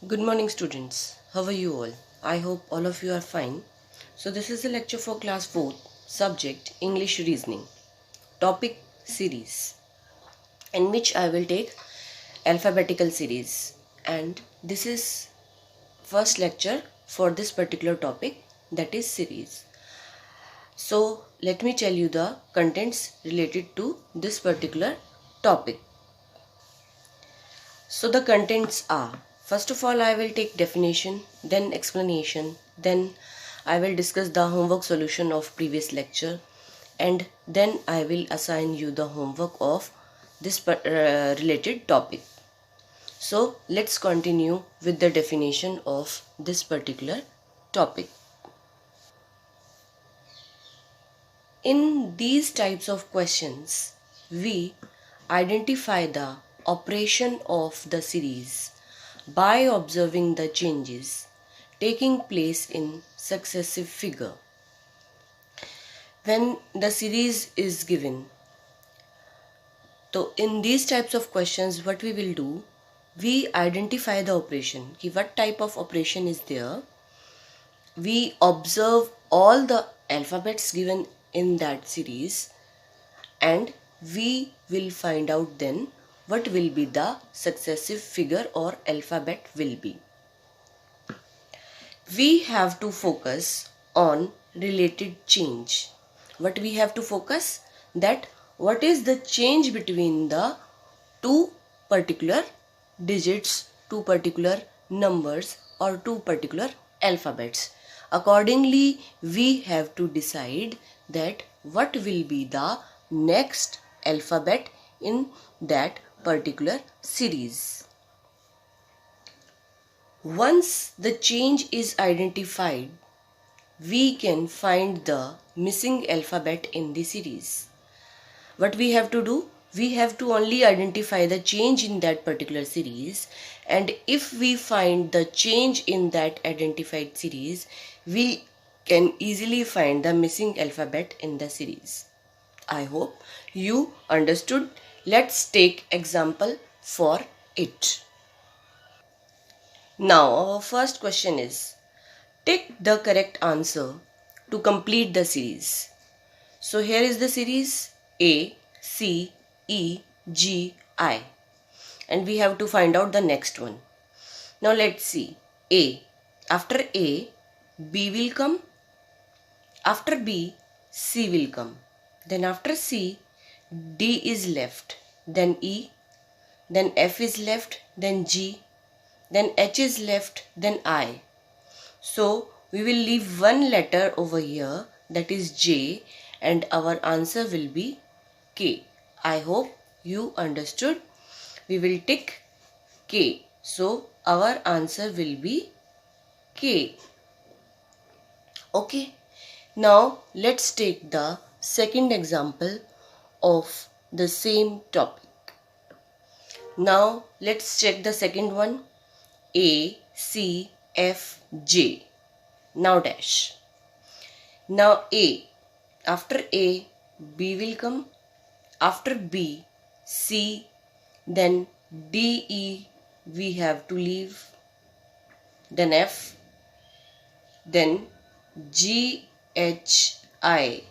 Good morning, students. How are you all? I hope all of you are fine. So, this is a lecture for class 4th, subject English Reasoning, topic series, in which I will take alphabetical series. And this is first lecture for this particular topic, that is series. So, let me tell you the contents related to this particular topic. So the contents are, first of all I will take definition, then explanation, then I will discuss the homework solution of previous lecture, and then I will assign you the homework of this related topic. So let's continue with the definition of this particular topic. In these types of questions, we identify the operation of the series by observing the changes taking place in successive figure. When the series is given, so in these types of questions, what we will do, we identify the operation, what type of operation is there. We observe all the alphabets given in that series, and we will find out then what will be the successive figure or alphabet will be. We have to focus on related change. What we have to focus, that what is the change between the two particular digits, two particular numbers, or two particular alphabets. Accordingly, we have to decide that what will be the next alphabet in that particular series. Once the change is identified, we can find the missing alphabet in the series. What we have to do? We have to only identify the change in that particular series, and if we find the change in that identified series, we can easily find the missing alphabet in the series. I hope you understood. Let's take example for it. Now our first question is, take the correct answer to complete the series. So here is the series A, C, E, G, I, and we have to find out the next one. Now let's see. A. After A, B will come. After B, C will come. Then after C, D is left. Then E. Then F is left. Then G. Then H is left. Then I. So we will leave one letter over here, that is J, and our answer will be K. I hope you understood. We will tick K. So our answer will be K. Okay. Now let's take the second example of the same topic. Now let's check the second one. A, C, F, J. Now dash. Now A. After A, B will come. After B, C. Then D, E we have to leave. Then F. Then G, H, I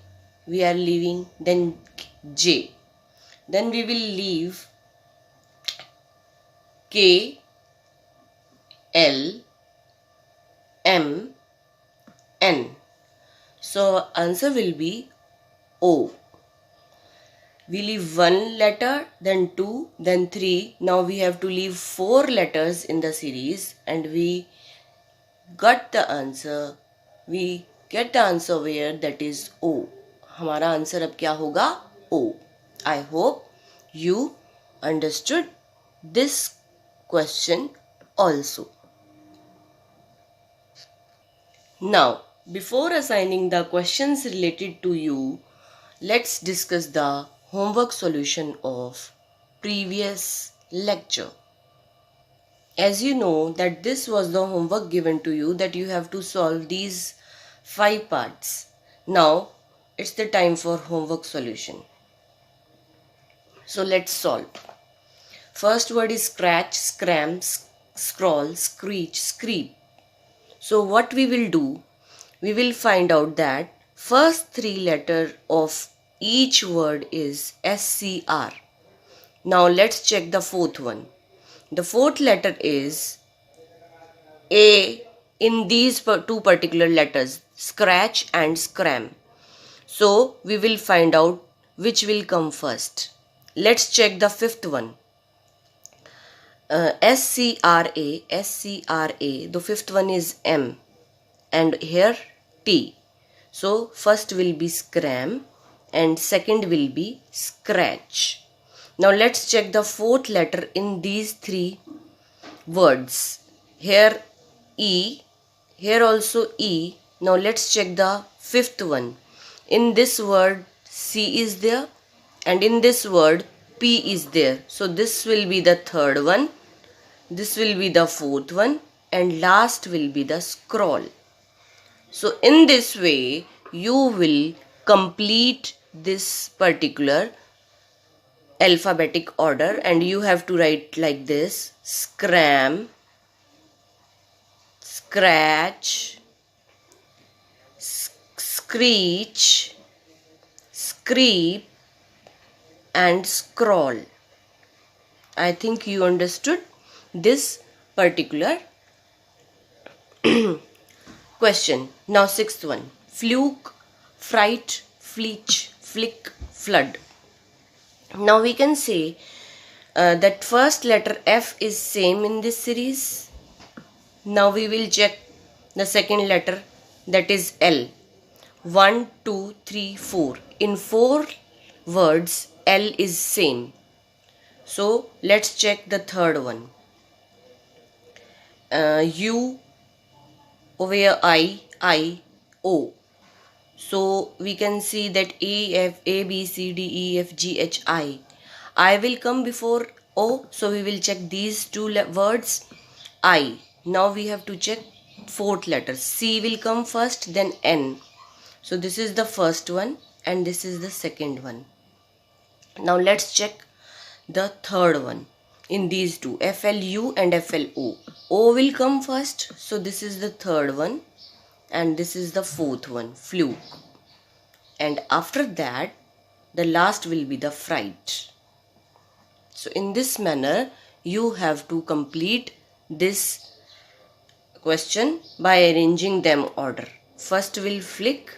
we are leaving. Then J. Then we will leave K, L, M, N. So answer will be O. We leave one letter, then two, then three. Now we have to leave four letters in the series, and we got the answer. We get the answer where, that is O. हमारा answer अब क्या होगा? O. I hope you understood this question also. Now, before assigning the questions related to you, let's discuss the homework solution of previous lecture. As you know that this was the homework given to you, that you have to solve these 5 parts. Now, it's the time for homework solution. So let's solve. First word is scratch, scram, scroll, screech, screep. So what we will do, we will find out that first three letter of each word is SCR. Now let's check the fourth one. The fourth letter is A in these two particular letters, scratch and scram. So we will find out which will come first. Let's check the fifth one. SCRA, SCRA. The fifth one is M and here T. So first will be scram and second will be scratch. Now let's check the fourth letter in these three words. Here E, here also E. Now let's check the fifth one. In this word C is there and in this word P is there. So this will be the third one, this will be the fourth one and last will be the scroll. So in this way you will complete this particular alphabetic order and you have to write like this: scram, scratch, screech, screep and scroll. I think you understood this particular question. Now sixth one: fluke, fright, fleech, flick, flood. Now we can say that first letter F is same in this series. Now we will check the second letter, that is L. 1, 2, 3, 4. In 4 words L is same. So let's check the third one. U over I, O. So we can see that A, B, C, D, E, F, G, H, I. I will come before O. So we will check these two words. I. Now we have to check fourth letter. C will come first, then N. So this is the first one and this is the second one. Now let's check the third one in these two, FLU and FLO. O will come first. So this is the third one and this is the fourth one, fluke. And after that the last will be the fright. So in this manner you have to complete this question by arranging them order. First will flick,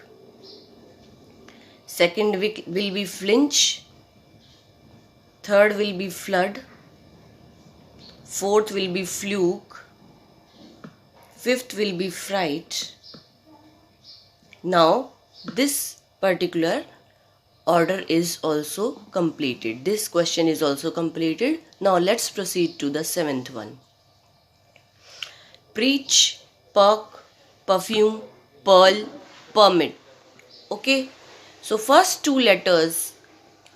second will be flinch, third will be flood, fourth will be fluke, fifth will be fright. Now this particular order is also completed. This question is also completed. Now let's proceed to the seventh one. Preach, perk, perfume, pearl, permit. Okay. So first two letters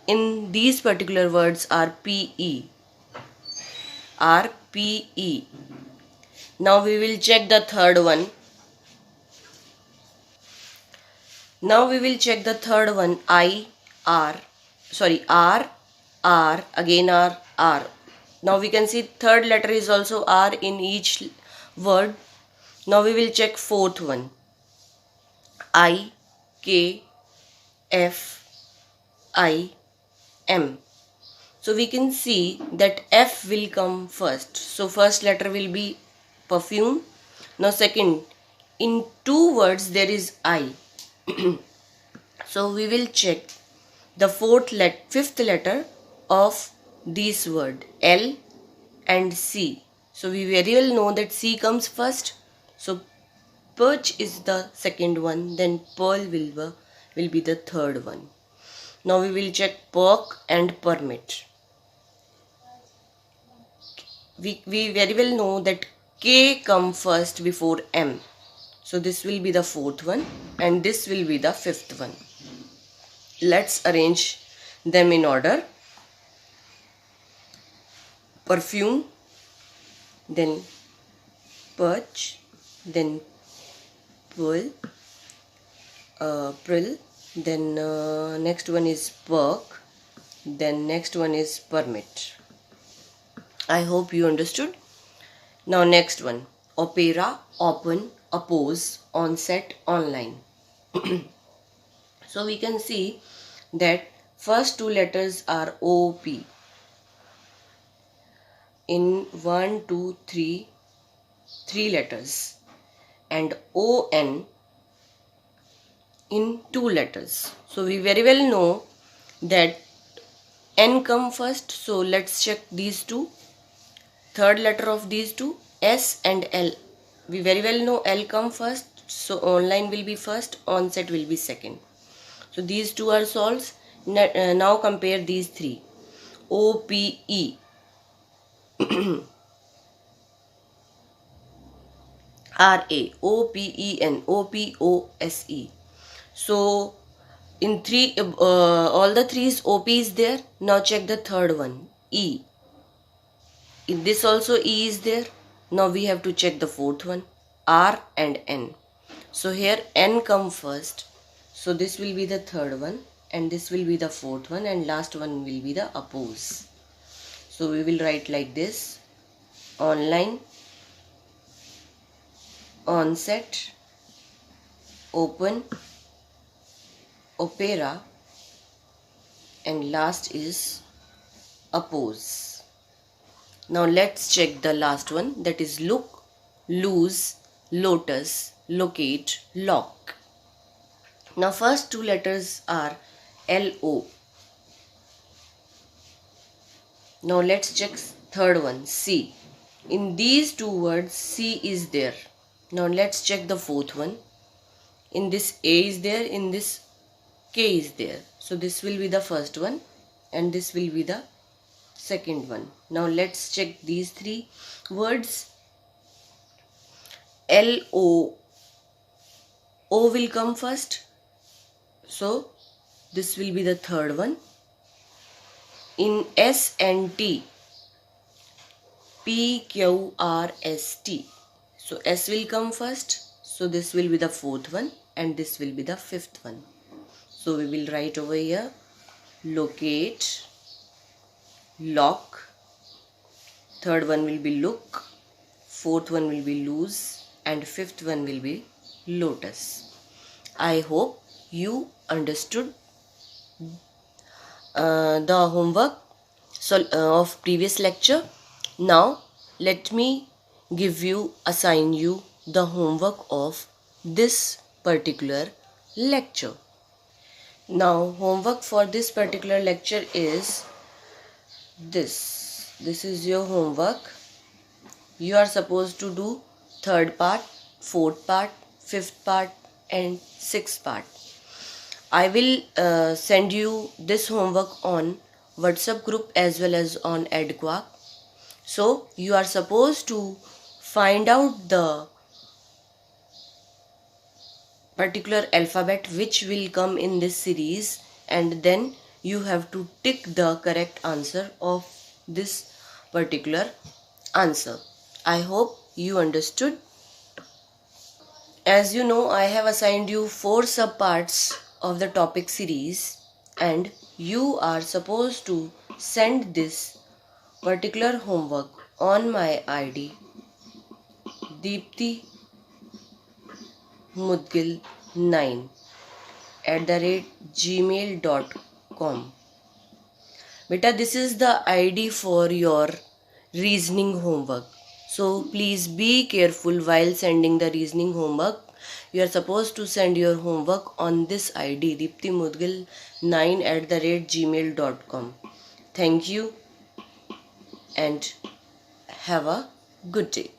in these particular words are PE. RPE. Now we will check the third one. Now we will check the third one. R, again R. Now we can see third letter is also R in each word. Now we will check fourth one. I, K, F, I, M. So we can see that F will come first. So first letter will be perfume. Now second, in two words there is I. So we will check the fifth letter of this word, L and C. So we very well know that C comes first. So perch is the second one, then pearl will be the third one. Now we will check perk and permit. We very well know that K come first before M. So this will be the fourth one and this will be the fifth one. Let's arrange them in order. Perfume, then perch, then pearl, then next one is perk, then next one is permit. I hope you understood. Now next one, opera, open, oppose, onset, online. So we can see that first two letters are OP. In 1, 2, 3, three letters, and ON in two letters. So we very well know that N come first. So let's check these two. Third letter of these two, S and L. We very well know L come first. So online will be first, onset will be second. So these two are solved. Now compare these three. OPE. RA, OPEN, OPOSE. So in three, all the threes OP is there. Now check the third one, E. In this also E is there. Now we have to check the fourth one, R and N. So here N come first. So this will be the third one, and this will be the fourth one, and last one will be the oppose. So we will write like this: online, onset, open, opera, and last is oppose. Now let's check the last one, that is look, lose, lotus, locate, lock. Now first two letters are LO. Now let's check third one, C. In these two words C is there. Now let's check the fourth one. In this A is there, in this K is there. So this will be the first one and this will be the second one. Now let's check these three words. LO. O will come first. So this will be the third one. In S and T, PQRST. So S will come first. So this will be the fourth one and this will be the fifth one. So we will write over here locate, lock, third one will be look, fourth one will be lose, and fifth one will be lotus. I hope you understood the homework of previous lecture. Now let me assign you the homework of this particular lecture. Now homework for this particular lecture is this. This is your homework. You are supposed to do third part, fourth part, fifth part and sixth part. I will send you this homework on WhatsApp group as well as on EdQuark. So you are supposed to find out the particular alphabet which will come in this series, and then you have to tick the correct answer of this particular answer. I hope you understood. As you know, I have assigned you 4 subparts of the topic series and you are supposed to send this particular homework on my ID Deepti Mudgil 9@gmail.com. Beta, this is the ID for your reasoning homework. So please be careful while sending the reasoning homework. You are supposed to send your homework on this ID Deepti Mudgil 9@gmail.com. Thank you and have a good day.